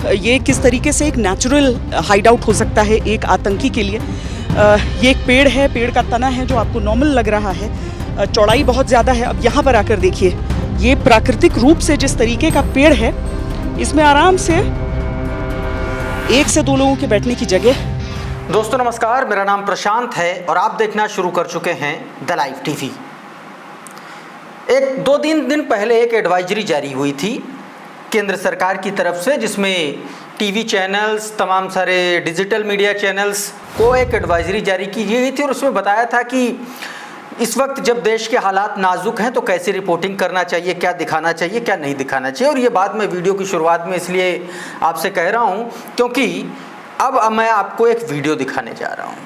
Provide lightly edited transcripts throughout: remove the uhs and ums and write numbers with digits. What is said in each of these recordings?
ये किस तरीके से एक नेचुरल हाइड आउट हो सकता है एक आतंकी के लिए। ये एक पेड़ है, पेड़ का तना है जो आपको नॉर्मल लग रहा है, चौड़ाई बहुत ज़्यादा है। अब यहाँ पर आकर देखिए, ये प्राकृतिक रूप से जिस तरीके का पेड़ है, इसमें आराम से 1 से 2 लोगों के बैठने की जगह। दोस्तों नमस्कार, मेरा नाम प्रशांत है और आप देखना शुरू कर चुके हैं द लाइव टीवी। एक 2-3 दिन पहले एक एडवाइजरी जारी हुई थी केंद्र सरकार की तरफ से, जिसमें टीवी चैनल्स, तमाम सारे डिजिटल मीडिया चैनल्स को एक एडवाइजरी जारी की गई थी और उसमें बताया था कि इस वक्त जब देश के हालात नाजुक हैं तो कैसे रिपोर्टिंग करना चाहिए, क्या दिखाना चाहिए, क्या नहीं दिखाना चाहिए। और ये बात मैं वीडियो की शुरुआत में इसलिए आपसे कह रहा हूँ क्योंकि अब मैं आपको एक वीडियो दिखाने जा रहा हूँ।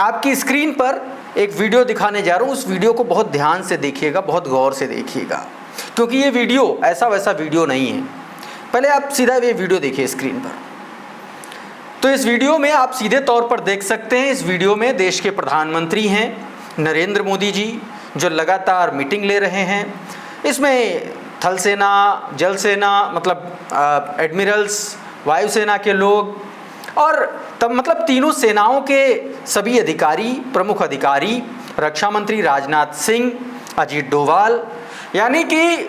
आपकी स्क्रीन पर एक वीडियो दिखाने जा रहा हूँ। उस वीडियो को बहुत ध्यान से देखिएगा, बहुत गौर से देखिएगा, क्योंकि ये वीडियो ऐसा वैसा वीडियो नहीं है। पहले आप सीधा ये वीडियो देखिए स्क्रीन पर। तो इस वीडियो में आप सीधे तौर पर देख सकते हैं, इस वीडियो में देश के प्रधानमंत्री हैं नरेंद्र मोदी जी, जो लगातार मीटिंग ले रहे हैं। इसमें थल सेना, जल सेना, मतलब एडमिरल्स, वायुसेना के लोग और तब मतलब तीनों सेनाओं के सभी अधिकारी, प्रमुख अधिकारी, रक्षा मंत्री राजनाथ सिंह, अजीत डोभाल, यानी कि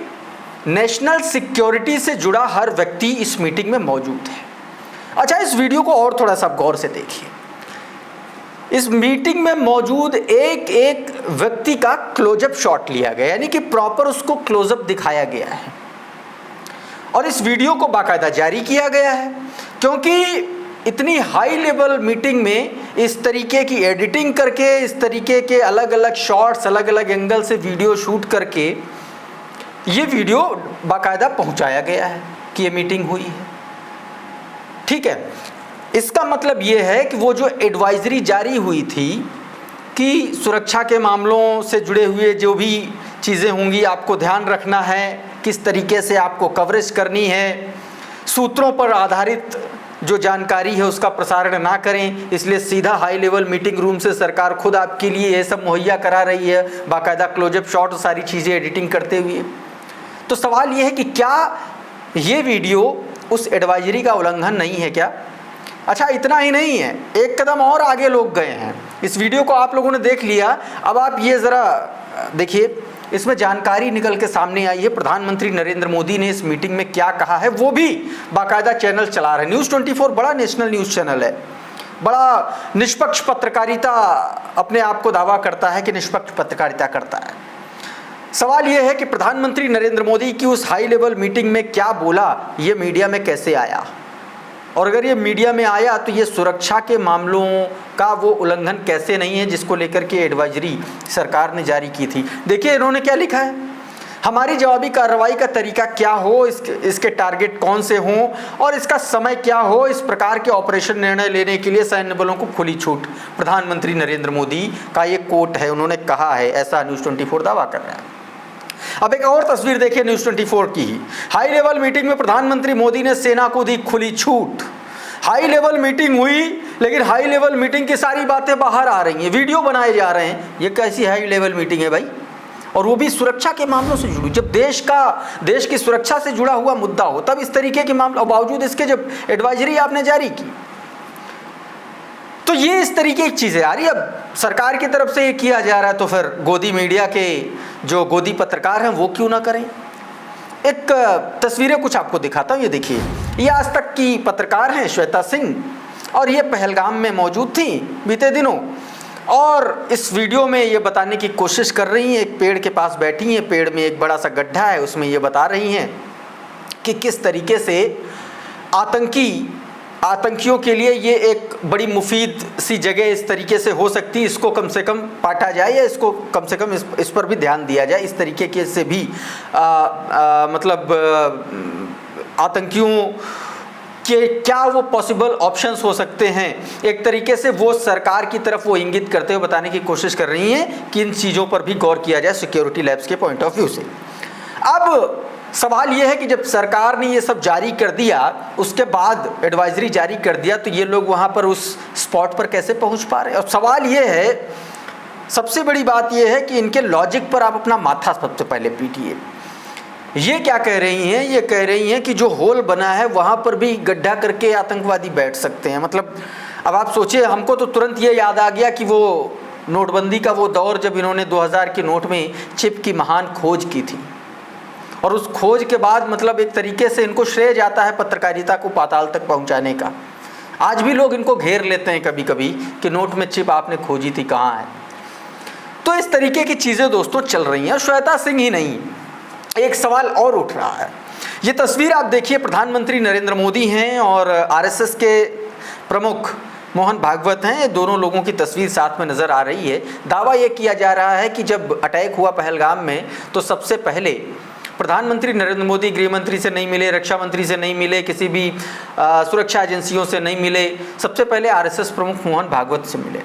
नेशनल सिक्योरिटी से जुड़ा हर व्यक्ति इस मीटिंग में मौजूद है। अच्छा, इस वीडियो को और थोड़ा सा गौर से देखिए। इस मीटिंग में मौजूद एक एक व्यक्ति का क्लोजअप शॉट लिया गया, यानी कि प्रॉपर उसको क्लोजअप दिखाया गया है और इस वीडियो को बाकायदा जारी किया गया है, क्योंकि इतनी हाई लेवल मीटिंग में इस तरीके की एडिटिंग करके, इस तरीके के अलग अलग शॉट्स, अलग अलग एंगल से वीडियो शूट करके ये वीडियो बाकायदा पहुंचाया गया है कि ये मीटिंग हुई है। ठीक है, इसका मतलब ये है कि वो जो एडवाइजरी जारी हुई थी कि सुरक्षा के मामलों से जुड़े हुए जो भी चीज़ें होंगी आपको ध्यान रखना है, किस तरीके से आपको कवरेज करनी है, सूत्रों पर आधारित जो जानकारी है उसका प्रसारण ना करें, इसलिए सीधा हाई लेवल मीटिंग रूम से सरकार खुद आपके लिए ये सब मुहैया करा रही है, बाकायदा क्लोजअप शॉट, सारी चीज़ें एडिटिंग करते हुए। तो सवाल ये है कि क्या ये वीडियो उस एडवाइजरी का उल्लंघन नहीं है क्या? अच्छा, इतना ही नहीं है, एक कदम और आगे लोग गए हैं। इस वीडियो को आप लोगों ने देख लिया, अब आप ये ज़रा देखिए, इसमें जानकारी निकल के सामने आई है प्रधानमंत्री नरेंद्र मोदी ने इस मीटिंग में क्या कहा है, वो भी बाकायदा चैनल चला रहे हैं। न्यूज़ 24 बड़ा नेशनल न्यूज़ चैनल है, बड़ा निष्पक्ष पत्रकारिता अपने आप को दावा करता है कि निष्पक्ष पत्रकारिता करता है। सवाल यह है कि प्रधानमंत्री नरेंद्र मोदी की उस हाई लेवल मीटिंग में क्या बोला, ये मीडिया में कैसे आया, और अगर ये मीडिया में आया तो ये सुरक्षा के मामलों का वो उल्लंघन कैसे नहीं है जिसको लेकर के एडवाइजरी सरकार ने जारी की थी। देखिए इन्होंने क्या लिखा है, हमारी जवाबी कार्रवाई का तरीका क्या हो, इसके टारगेट कौन से हों और इसका समय क्या हो, इस प्रकार के ऑपरेशन निर्णय लेने के लिए सैन्य बलों को खुली छूट। प्रधानमंत्री नरेंद्र मोदी का ये कोट है, उन्होंने कहा है, ऐसा न्यूज़ 24 दावा कर रहा है। अब एक और तस्वीर देखिए न्यूज़ 24 की ही। हाई लेवल मीटिंग में प्रधानमंत्री मोदी ने सेना को दी खुली छूट। हाई लेवल मीटिंग हुई, लेकिन हाई लेवल मीटिंग की सारी बातें बाहर आ रही हैं, वीडियो बनाए जा रहे हैं। ये कैसी हाई लेवल मीटिंग है भाई, और वो भी सुरक्षा के मामलों से जुड़ी। जब देश की सुरक्षा से जुड़ा हुआ मुद्दा हो तब इस तरीके के मामले, बावजूद इसके जब एडवाइजरी आपने जारी की तो ये इस तरीके की चीज़ें आ रही है। अब सरकार की तरफ से ये किया जा रहा है तो फिर गोदी मीडिया के जो गोदी पत्रकार हैं वो क्यों ना करें। एक तस्वीरें कुछ आपको दिखाता हूँ, ये देखिए, ये आज तक की पत्रकार हैं श्वेता सिंह, और ये पहलगाम में मौजूद थी बीते दिनों, और इस वीडियो में ये बताने की कोशिश कर रही हैं, एक पेड़ के पास बैठी हैं, पेड़ में एक बड़ा सा गड्ढा है, उसमें ये बता रही हैं कि किस तरीके से आतंकियों के लिए ये एक बड़ी मुफीद सी जगह इस तरीके से हो सकती है, इसको कम से कम पाटा जाए या इसको कम से कम इस पर भी ध्यान दिया जाए। इस तरीके के से भी मतलब आतंकियों के क्या वो पॉसिबल ऑप्शंस हो सकते हैं, एक तरीके से वो सरकार की तरफ वो इंगित करते हुए बताने की कोशिश कर रही हैं कि इन चीज़ों पर भी गौर किया जाए सिक्योरिटी लैब्स के पॉइंट ऑफ व्यू से। अब सवाल ये है कि जब सरकार ने ये सब जारी कर दिया, उसके बाद एडवाइजरी जारी कर दिया, तो ये लोग वहाँ पर उस स्पॉट पर कैसे पहुँच पा रहे हैं। और सवाल ये है, सबसे बड़ी बात ये है कि इनके लॉजिक पर आप अपना माथा सबसे पहले पीटिए। ये क्या कह रही हैं? ये कह रही हैं कि जो होल बना है वहाँ पर भी गड्ढा करके आतंकवादी बैठ सकते हैं। मतलब अब आप सोचिए, हमको तो तुरंत ये याद आ गया कि वो नोटबंदी का वो दौर जब इन्होंने 2000 के नोट में चिप की महान खोज की थी, और उस खोज के बाद मतलब एक तरीके से इनको श्रेय जाता है पत्रकारिता को पाताल तक पहुंचाने का। आज भी लोग इनको घेर लेते हैं कभी कभी कि नोट में चिप आपने खोजी थी, कहाँ है। तो इस तरीके की चीज़ें दोस्तों चल रही हैं। श्वेता सिंह ही नहीं, एक सवाल और उठ रहा है। ये तस्वीर आप देखिए, प्रधानमंत्री नरेंद्र मोदी हैं और आरएसएस के प्रमुख मोहन भागवत हैं। ये दोनों लोगों की तस्वीर साथ में नज़र आ रही है। दावा ये किया जा रहा है कि जब अटैक हुआ पहलगाम में तो सबसे पहले प्रधानमंत्री नरेंद्र मोदी गृह मंत्री से नहीं मिले, रक्षा मंत्री से नहीं मिले, किसी भी सुरक्षा एजेंसियों से नहीं मिले, सबसे पहले आरएसएस प्रमुख मोहन भागवत से मिले,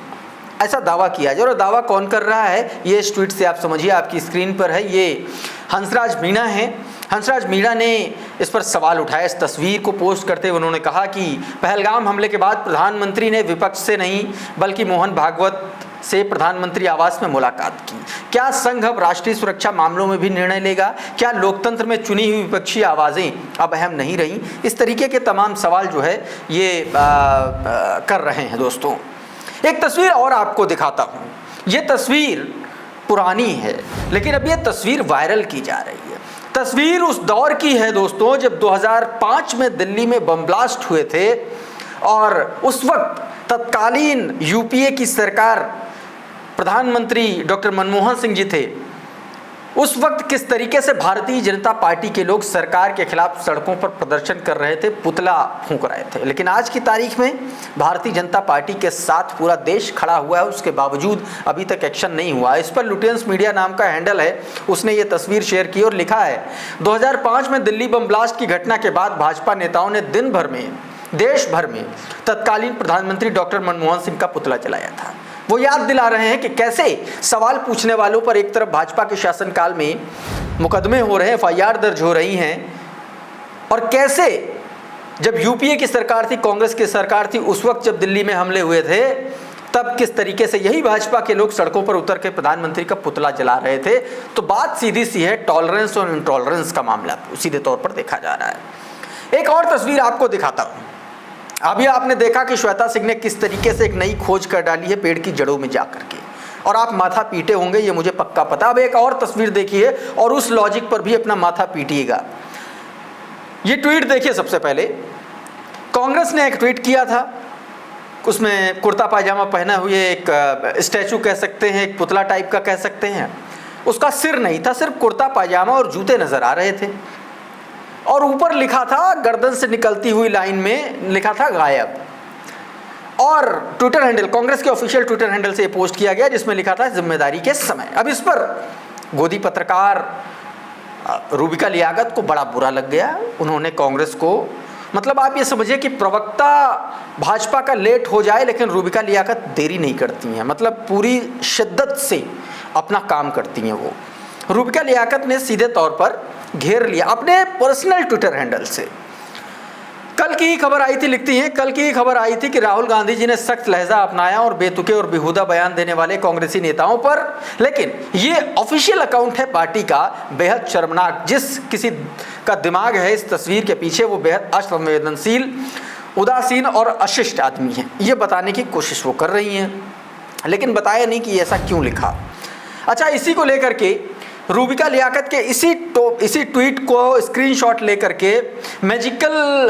ऐसा दावा किया जाए। और दावा कौन कर रहा है ये इस ट्वीट से आप समझिए, आपकी स्क्रीन पर है। ये हंसराज मीणा हैं। हंसराज मीणा ने इस पर सवाल उठाया। इस तस्वीर को पोस्ट करते हुए उन्होंने कहा कि पहलगाम हमले के बाद प्रधानमंत्री ने विपक्ष से नहीं बल्कि मोहन भागवत से प्रधानमंत्री आवास में मुलाकात की। क्या संघ अब राष्ट्रीय सुरक्षा मामलों में भी निर्णय लेगा? क्या लोकतंत्र में चुनी हुई विपक्षी आवाज़ें अब अहम नहीं रहीं? इस तरीके के तमाम सवाल जो है ये कर रहे हैं दोस्तों। एक तस्वीर और आपको दिखाता हूँ। ये तस्वीर पुरानी है लेकिन अब ये तस्वीर वायरल की जा रही है। तस्वीर उस दौर की है दोस्तों जब 2005 में दिल्ली में बम ब्लास्ट हुए थे और उस वक्त तत्कालीन यूपीए की सरकार, प्रधानमंत्री डॉक्टर मनमोहन सिंह जी थे। उस वक्त किस तरीके से भारतीय जनता पार्टी के लोग सरकार के खिलाफ सड़कों पर प्रदर्शन कर रहे थे, पुतला फूंक रहे थे। लेकिन आज की तारीख में भारतीय जनता पार्टी के साथ पूरा देश खड़ा हुआ है, उसके बावजूद अभी तक एक्शन नहीं हुआ। इस पर लुटेंस मीडिया नाम का हैंडल है, उसने ये तस्वीर शेयर की और लिखा है 2005 में दिल्ली बम ब्लास्ट की घटना के बाद भाजपा नेताओं ने दिन भर में देश भर में तत्कालीन प्रधानमंत्री डॉक्टर मनमोहन सिंह का पुतला जलाया था। वो याद दिला रहे हैं कि कैसे सवाल पूछने वालों पर एक तरफ भाजपा के शासनकाल में मुकदमे हो रहे हैं, एफआईआर दर्ज हो रही हैं, और कैसे जब यूपीए की सरकार थी, कांग्रेस की सरकार थी, उस वक्त जब दिल्ली में हमले हुए थे तब किस तरीके से यही भाजपा के लोग सड़कों पर उतर के प्रधानमंत्री का पुतला जला रहे थे। तो बात सीधी सी है, टॉलरेंस और इंटॉलरेंस का मामला सीधे तौर पर देखा जा रहा है। एक और तस्वीर आपको दिखाता हूँ। अभी आपने देखा कि श्वेता सिंह ने किस तरीके से एक नई खोज कर डाली है पेड़ की जड़ों में जाकर के, और आप माथा पीटे होंगे, ये मुझे पक्का पता। अब एक और तस्वीर देखिए और उस लॉजिक पर भी अपना माथा पीटिएगा। ये ट्वीट देखिए। सबसे पहले कांग्रेस ने एक ट्वीट किया था, उसमें कुर्ता पायजामा पहना हुए एक स्टैचू कह सकते हैं, एक पुतला टाइप का कह सकते हैं, उसका सिर नहीं था, सिर्फ कुर्ता पायजामा और जूते नजर आ रहे थे, और ऊपर लिखा था गर्दन से निकलती हुई लाइन में लिखा था गायब। और ट्विटर हैंडल, कांग्रेस के ऑफिशियल ट्विटर हैंडल से ये पोस्ट किया गया जिसमें लिखा था जिम्मेदारी के समय। अब इस पर गोदी पत्रकार रूबिका लियाकत को बड़ा बुरा लग गया। उन्होंने कांग्रेस को, मतलब आप ये समझिए कि प्रवक्ता भाजपा का लेट हो जाए लेकिन रूबिका लियाकत देरी नहीं करती हैं, मतलब पूरी शिद्दत से अपना काम करती हैं। वो रूबिका लियाकत ने सीधे तौर पर घेर लिया अपने पर्सनल ट्विटर हैंडल से। कल की ही खबर आई थी, लिखती हैं, कल की ही खबर आई थी कि राहुल गांधी जी ने सख्त लहजा अपनाया और बेतुके और बेहुदा बयान देने वाले कांग्रेसी नेताओं पर, लेकिन ये ऑफिशियल अकाउंट है पार्टी का, बेहद शर्मनाक। जिस किसी का दिमाग है इस तस्वीर के पीछे वो बेहद असंवेदनशील, उदासीन और अशिष्ट आदमी है, ये बताने की कोशिश वो कर रही हैं, लेकिन बताया नहीं कि ऐसा क्यों लिखा। अच्छा, इसी को लेकर के रूबिका लियाकत के इसी ट्वीट को स्क्रीनशॉट लेकर के मैजिकल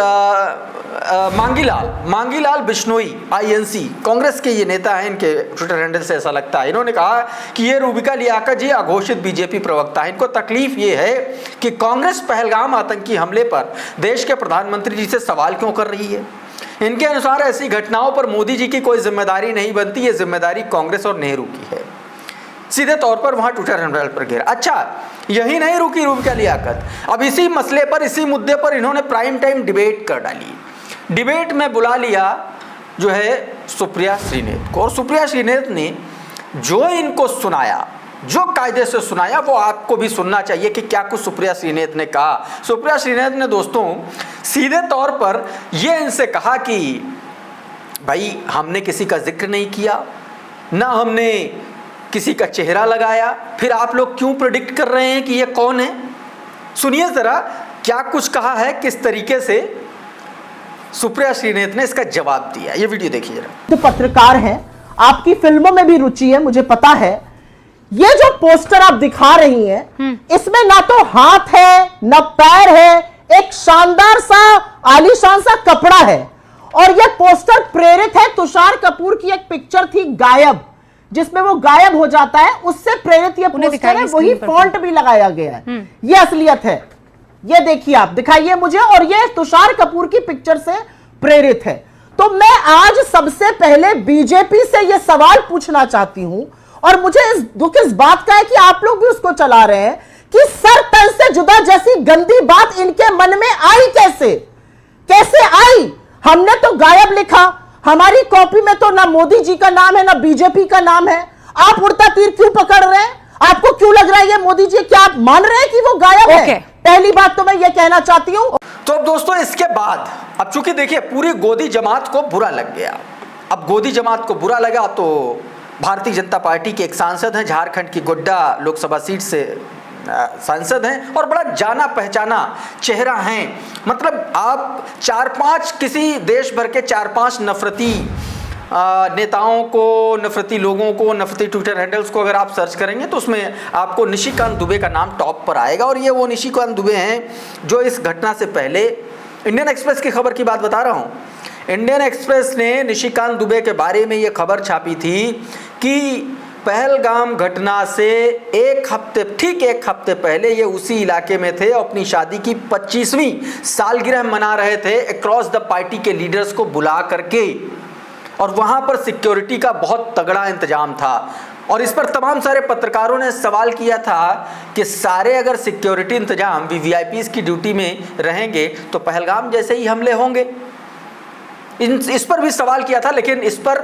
मांगीलाल बिश्नोई आईएनसी, कांग्रेस के ये नेता हैं, इनके ट्विटर हैंडल से ऐसा लगता है, इन्होंने कहा कि ये रूबिका लियाकत जी अघोषित बीजेपी प्रवक्ता है। इनको तकलीफ ये है कि कांग्रेस पहलगाम आतंकी हमले पर देश के प्रधानमंत्री जी से सवाल क्यों कर रही है। इनके अनुसार ऐसी घटनाओं पर मोदी जी की कोई जिम्मेदारी नहीं बनती, ये जिम्मेदारी कांग्रेस और नेहरू की है। सीधे तौर पर वहां ट्विटर हैंडल पर घेरा। अच्छा, यही नहीं रुकी रूबिका लियाकत, अब इसी मसले पर, इसी मुद्दे पर इन्होंने प्राइम टाइम डिबेट कर डाली। डिबेट में बुला लिया जो है सुप्रिया श्रीनेत को, और सुप्रिया श्रीनेत ने जो इनको सुनाया, जो कायदे से सुनाया, वो आपको भी सुनना चाहिए कि क्या कुछ सुप्रिया श्रीनेत ने कहा। सुप्रिया श्रीनेत ने दोस्तों सीधे तौर पर ये इनसे कहा कि भाई हमने किसी का जिक्र नहीं किया, ना हमने किसी का चेहरा लगाया, फिर आप लोग क्यों प्रेडिक्ट कर रहे हैं कि ये कौन है। सुनिए जरा क्या कुछ कहा है, किस तरीके से सुप्रिया श्रीनेत ने इसका जवाब दिया। ये वीडियो देखिए जरा। तो पत्रकार हैं, आपकी फिल्मों में भी रुचि है, मुझे पता है। ये जो पोस्टर आप दिखा रही हैं, इसमें ना तो हाथ है ना पैर है, एक शानदार सा आलीशान सा कपड़ा है। और यह पोस्टर प्रेरित है तुषार कपूर की एक पिक्चर थी गायब, जिसमें वो गायब हो जाता है, उससे प्रेरित ये पोस्टर है। वही फॉन्ट भी लगाया गया है। ये असलियत है। ये देखिए, आप दिखाइए मुझे। और ये तुषार कपूर की पिक्चर से प्रेरित है। तो मैं आज सबसे पहले बीजेपी से यह सवाल पूछना चाहती हूं, और मुझे दुख इस बात का है कि आप लोग भी उसको चला रहे हैं, कि सर तन से जुदा जैसी गंदी बात इनके मन में आई कैसे आई? हमने तो गायब लिखा, हमारी कॉपी में तो ना मोदी जी का नाम है ना बीजेपी का नाम है। आप उड़ता तीर क्यों पकड़ रहे हैं? आपको क्यों लग रहा है ये मोदी जी? क्या आप मान रहे हैं कि वो गायब है? पहली बात तो मैं ये कहना चाहती हूं। तो अब दोस्तों इसके बाद अब चूंकि देखिए पूरी गोदी जमात को बुरा लग गया। अब गोदी जमात को बुरा लगा तो भारतीय जनता पार्टी के एक सांसद हैं, झारखंड की गोड्डा लोकसभा सीट से सांसद हैं और बड़ा जाना पहचाना चेहरा हैं। मतलब आप 4-5 किसी देश भर के 4-5 नफरती नेताओं को, नफरती लोगों को, नफरती ट्विटर हैंडल्स को अगर आप सर्च करेंगे तो उसमें आपको निशिकांत दुबे का नाम टॉप पर आएगा। और ये वो निशिकांत दुबे हैं जो इस घटना से पहले, इंडियन एक्सप्रेस की खबर की बात बता रहा हूँ, इंडियन एक्सप्रेस ने निशिकांत दुबे के बारे में ये खबर छापी थी कि पहलगाम घटना से ठीक एक हफ्ते पहले ये उसी इलाके में थे, अपनी शादी की 25वीं सालगिरह मना रहे थे अक्रॉस द पार्टी के लीडर्स को बुला करके। और वहां पर सिक्योरिटी का बहुत तगड़ा इंतजाम था। और इस पर तमाम सारे पत्रकारों ने सवाल किया था कि सारे अगर सिक्योरिटी इंतजाम वीवीआईपीज की ड्यूटी में रहेंगे तो पहलगाम जैसे ही हमले होंगे। इस पर भी सवाल किया था, लेकिन इस पर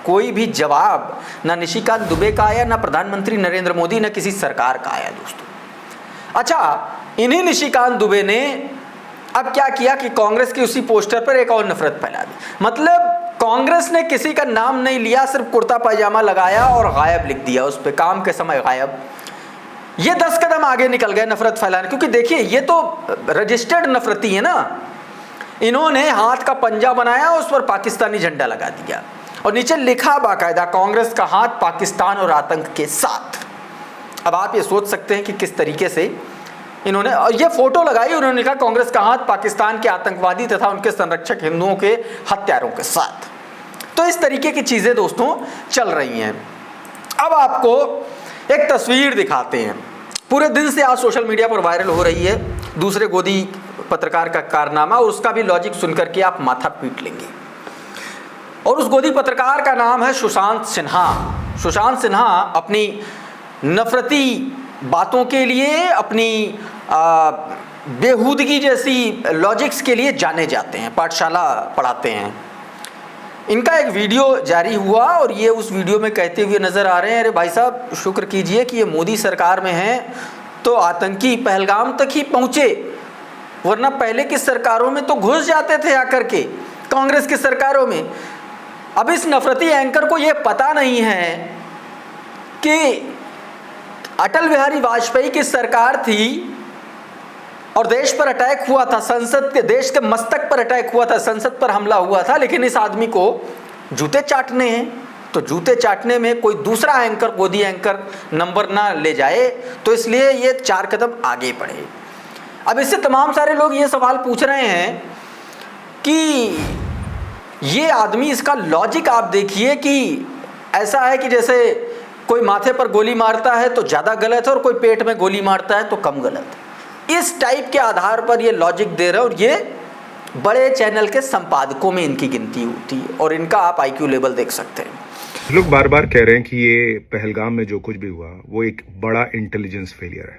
कोई भी जवाब ना निशिकांत दुबे का आया, ना प्रधानमंत्री नरेंद्र मोदी, ना किसी सरकार का आया दोस्तों। अच्छा, इन्हीं निशिकांत दुबे ने अब क्या किया कि कांग्रेस की उसी पोस्टर पर एक और नफरत फैला दी। मतलब कांग्रेस ने किसी का नाम नहीं लिया, सिर्फ कुर्ता पैजामा लगाया और गायब लिख दिया उस पर, काम के समय गायब। ये 10 कदम आगे निकल गए नफरत फैलाने, क्योंकि देखिए ये तो रजिस्टर्ड नफरती है ना। इन्होंने हाथ का पंजा बनाया, उस पर पाकिस्तानी झंडा लगा दिया और नीचे लिखा बाकायदा कांग्रेस का हाथ पाकिस्तान और आतंक के साथ। अब आप ये सोच सकते हैं कि किस तरीके से इन्होंने, और ये फोटो लगाई, उन्होंने लिखा कांग्रेस का हाथ पाकिस्तान के आतंकवादी तथा उनके संरक्षक हिंदुओं के हत्यारों के साथ। तो इस तरीके की चीजें दोस्तों चल रही हैं। अब आपको एक तस्वीर दिखाते हैं, पूरे दिन से आज सोशल मीडिया पर वायरल हो रही है, दूसरे गोदी पत्रकार का कारनामा, और उसका भी लॉजिक सुनकर के आप माथा पीट लेंगे। और उस गोदी पत्रकार का नाम है सुशांत सिन्हा। सुशांत सिन्हा अपनी नफरती बातों के लिए, अपनी बेहूदगी जैसी लॉजिक्स के लिए जाने जाते हैं, पाठशाला पढ़ाते हैं। इनका एक वीडियो जारी हुआ और ये उस वीडियो में कहते हुए नजर आ रहे हैं, अरे भाई साहब शुक्र कीजिए कि ये मोदी सरकार में हैं तो आतंकी पहलगाम तक ही पहुँचे, वरना पहले की सरकारों में तो घुस जाते थे आकर के, कांग्रेस की सरकारों में। अब इस नफरती एंकर को ये पता नहीं है कि अटल बिहारी वाजपेयी की सरकार थी और देश पर अटैक हुआ था, संसद के, देश के मस्तक पर अटैक हुआ था, संसद पर हमला हुआ था, लेकिन इस आदमी को जूते चाटने हैं। तो जूते चाटने में कोई दूसरा एंकर, गोदी एंकर नंबर ना ले जाए, तो इसलिए ये 4 कदम आगे बढ़े। अब इससे तमाम सारे लोग ये सवाल पूछ रहे हैं कि ये आदमी, इसका लॉजिक आप देखिए कि ऐसा है कि जैसे कोई माथे पर गोली मारता है तो ज़्यादा गलत है और कोई पेट में गोली मारता है तो कम गलत है। इस टाइप के आधार पर ये लॉजिक दे रहे हैं, और ये बड़े चैनल के संपादकों में इनकी गिनती होती है और इनका आप IQ लेवल देख सकते हैं। लोग बार बार कह रहे हैं कि ये पहलगाम में जो कुछ भी हुआ वो एक बड़ा इंटेलिजेंस फेलियर है।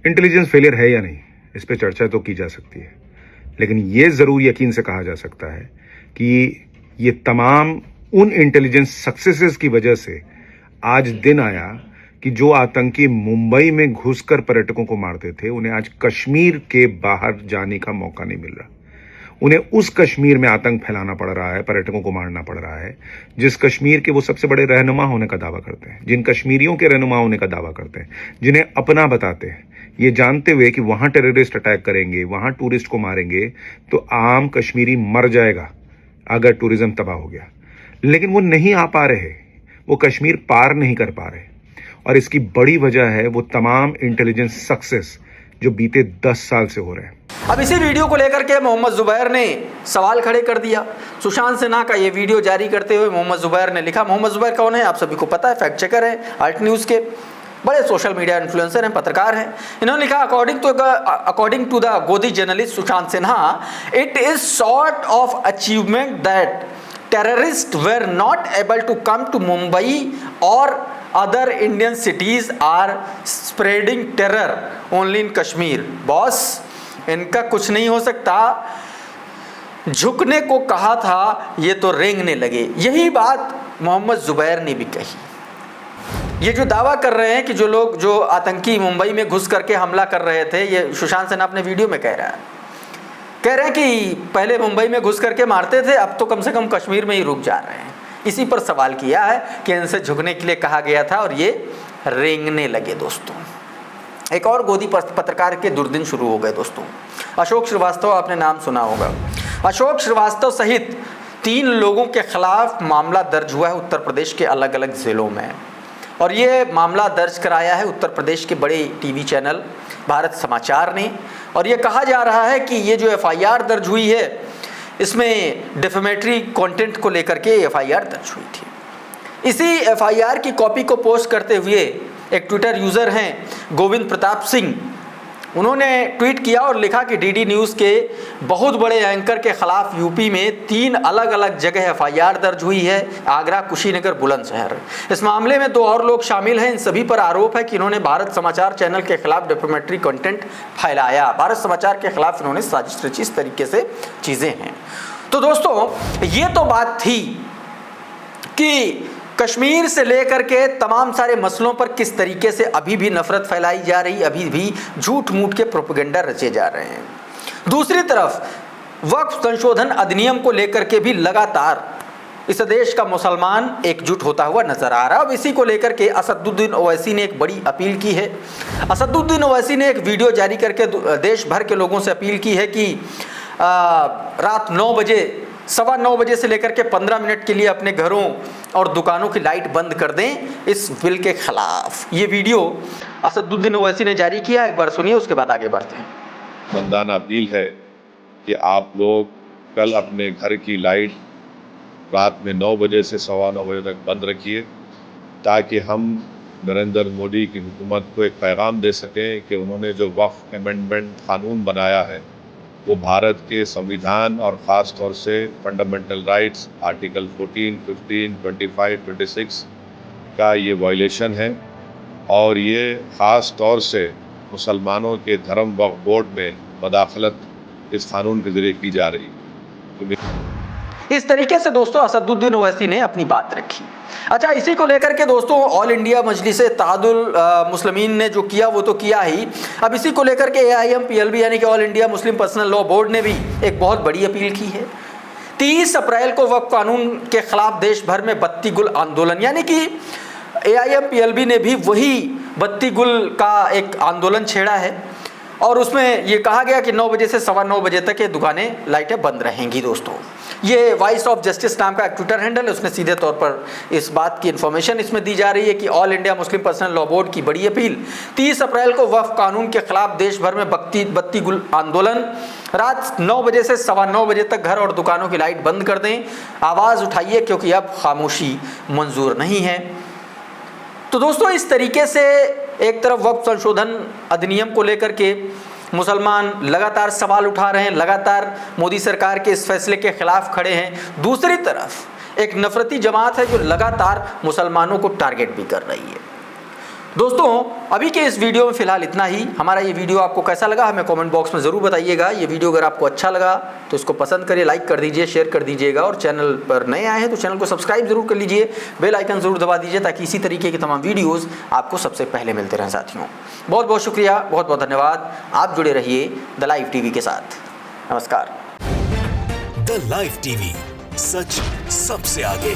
इंटेलिजेंस फेलियर है या नहीं, इस पर चर्चा तो की जा सकती है, लेकिन ये ज़रूर यकीन से कहा जा सकता है कि ये तमाम उन इंटेलिजेंस सक्सेसेस की वजह से आज दिन आया कि जो आतंकी मुंबई में घुसकर पर्यटकों को मारते थे, उन्हें आज कश्मीर के बाहर जाने का मौका नहीं मिल रहा। उन्हें उस कश्मीर में आतंक फैलाना पड़ रहा है, पर्यटकों को मारना पड़ रहा है, जिस कश्मीर के वो सबसे बड़े रहनुमा होने का दावा करते हैं, जिन कश्मीरियों के रहनुमा होने का दावा करते हैं, जिन्हें अपना बताते हैं। ये जानते हुए कि वहां टेररिस्ट अटैक करेंगे, वहां टूरिस्ट को मारेंगे, तो आम कश्मीरी मर जाएगा अगर टूरिज्म तबाह हो गया। लेकिन वो नहीं आ पा रहे, वो कश्मीर पार नहीं कर पा रहे, और इसकी बड़ी वजह है वो तमाम इंटेलिजेंस सक्सेस जो बीते 10 साल से हो रहे हैं। अब इसी वीडियो को लेकर के मोहम्मद जुबैर ने सवाल खड़े कर दिया। सुशांत सिन्हा का ये वीडियो जारी करते हुए मोहम्मद जुबैर ने लिखा, मोहम्मद जुबैर कौन है आप सभी को पता है, फैक्ट चेकर है, आल्ट न्यूज़ के बड़े सोशल मीडिया इन्फ्लुएंसर हैं, पत्रकार हैं। इन्होंने लिखा, according to the godi journalist Sushant Sinha, it is sort of achievement that terrorist were not able to come to Mumbai और other Indian cities are spreading terror only in Kashmir. Boss, इनका कुछ नहीं हो सकता, झुकने को कहा था ये तो रेंगने लगे। यही बात मोहम्मद जुबैर ने भी कही। ये जो दावा कर रहे हैं कि जो लोग जो आतंकी मुंबई में घुस करके हमला कर रहे थे, ये सुशांत सिन्हा अपने वीडियो में कह रहे हैं कि पहले मुंबई में घुस करके मारते थे, अब तो कम से कम कश्मीर में ही रुक जा रहे हैं। इसी पर सवाल किया है कि इनसे झुकने के लिए कहा गया था और ये रेंगने लगे। दोस्तों, एक और गोदी पत्रकार के दुर्दिन शुरू हो गए। दोस्तों, अशोक श्रीवास्तव, आपने नाम सुना होगा। अशोक श्रीवास्तव सहित 3 लोगों के खिलाफ मामला दर्ज हुआ है उत्तर प्रदेश के अलग अलग जिलों में, और ये मामला दर्ज कराया है उत्तर प्रदेश के बड़े टीवी चैनल भारत समाचार ने। और ये कहा जा रहा है कि ये जो एफआईआर दर्ज हुई है, इसमें डिफेमेटरी कंटेंट को लेकर के एफआईआर दर्ज हुई थी। इसी एफआईआर की कॉपी को पोस्ट करते हुए एक ट्विटर यूज़र हैं गोविंद प्रताप सिंह, उन्होंने ट्वीट किया और लिखा कि डीडी न्यूज़ के बहुत बड़े एंकर के खिलाफ यूपी में 3 अलग अलग जगह एफआईआर दर्ज हुई है, आगरा, कुशीनगर, बुलंदशहर। इस मामले में 2 और लोग शामिल हैं। इन सभी पर आरोप है कि इन्होंने भारत समाचार चैनल के खिलाफ डिफेमेटरी कंटेंट फैलाया। भारत समाचार के खिलाफ इन्होंने साजिश रची। इस तरीके से चीज़ें हैं। तो दोस्तों, ये तो बात थी कि कश्मीर से लेकर के तमाम सारे मसलों पर किस तरीके से अभी भी नफरत फैलाई जा रही, अभी भी झूठ मूठ के प्रोपेगेंडा रचे जा रहे हैं। दूसरी तरफ वक्फ संशोधन अधिनियम को लेकर के भी लगातार इस देश का मुसलमान एकजुट होता हुआ नजर आ रहा है। अब इसी को लेकर के असदुद्दीन ओवैसी ने एक बड़ी अपील की है। असदुद्दीन ओवैसी ने एक वीडियो जारी करके देश भर के लोगों से अपील की है कि रात 9 बजे, 9:15 बजे से लेकर के 15 मिनट के लिए अपने घरों और दुकानों की लाइट बंद कर दें इस बिल के खिलाफ। ये वीडियो असदुद्दीन ओवैसी ने जारी किया, एक बार सुनिए, उसके बाद आगे बढ़ते हैं। बंदाना अपील है कि आप लोग कल अपने घर की लाइट रात में 9 बजे से 9:15 बजे तक बंद रखिए, ताकि हम नरेंद्र मोदी की हुकूमत को एक पैगाम दे सकें कि उन्होंने जो वक्फ अमेंडमेंट कानून बनाया है वो भारत के संविधान और ख़ास तौर से फंडामेंटल राइट्स आर्टिकल 14, 15, 25, 26 का ये वायलेशन है, और ये ख़ास तौर से मुसलमानों के धर्म वक्फ बोर्ड में मदाखलत इस कानून के ज़रिए की जा रही। इस तरीके से दोस्तों असदुद्दीन ओवैसी ने अपनी बात रखी। अच्छा, इसी को लेकर के दोस्तों ऑल इंडिया मजलिस इत्तेहादुल मुस्लिमीन ने जो किया वो तो किया ही, अब इसी को लेकर के AIMPLB यानी कि all India Muslim personal law board ने भी एक बहुत बड़ी अपील की है। 30 अप्रैल को वक्फ कानून के खिलाफ देश भर में बत्ती गुल आंदोलन, यानी कि AIMPLB ने भी वही बत्ती गुल का एक आंदोलन छेड़ा है, और उसमें ये कहा गया कि 9 बजे से 9:15 बजे तक ये दुकानें, लाइटें बंद रहेंगी। दोस्तों, ये वॉइस ऑफ जस्टिस नाम का एक ट्विटर हैंडल है, उसने सीधे तौर पर इस बात की इन्फॉर्मेशन इसमें दी जा रही है कि all India Muslim personal law board की बड़ी अपील, 30 अप्रैल को वक्फ कानून के खिलाफ देश भर में बत्ती गुल आंदोलन, रात 9 बजे से 9:15 बजे तक घर और दुकानों की लाइट बंद कर दें, आवाज़ उठाइए क्योंकि अब खामोशी मंजूर नहीं है। तो दोस्तों, इस तरीके से एक तरफ वक्फ संशोधन अधिनियम को लेकर के मुसलमान लगातार सवाल उठा रहे हैं, लगातार मोदी सरकार के इस फैसले के खिलाफ खड़े हैं। दूसरी तरफ एक नफरती जमात है जो लगातार मुसलमानों को टारगेट भी कर रही है। दोस्तों, अभी के इस वीडियो में फिलहाल इतना ही। हमारा ये वीडियो आपको कैसा लगा हमें कमेंट बॉक्स में ज़रूर बताइएगा। ये वीडियो अगर आपको अच्छा लगा तो इसको पसंद करिए, लाइक कर दीजिए, शेयर कर दीजिएगा, और चैनल पर नए आए हैं तो चैनल को सब्सक्राइब जरूर कर लीजिए, बेल आइकन ज़रूर दबा दीजिए ताकि इसी तरीके की तमाम वीडियोज़ आपको सबसे पहले मिलते रहें। साथियों, बहुत बहुत शुक्रिया, बहुत बहुत धन्यवाद। आप जुड़े रहिए द लाइव टीवी के साथ। नमस्कार। द लाइव टीवी, सच सबसे आगे।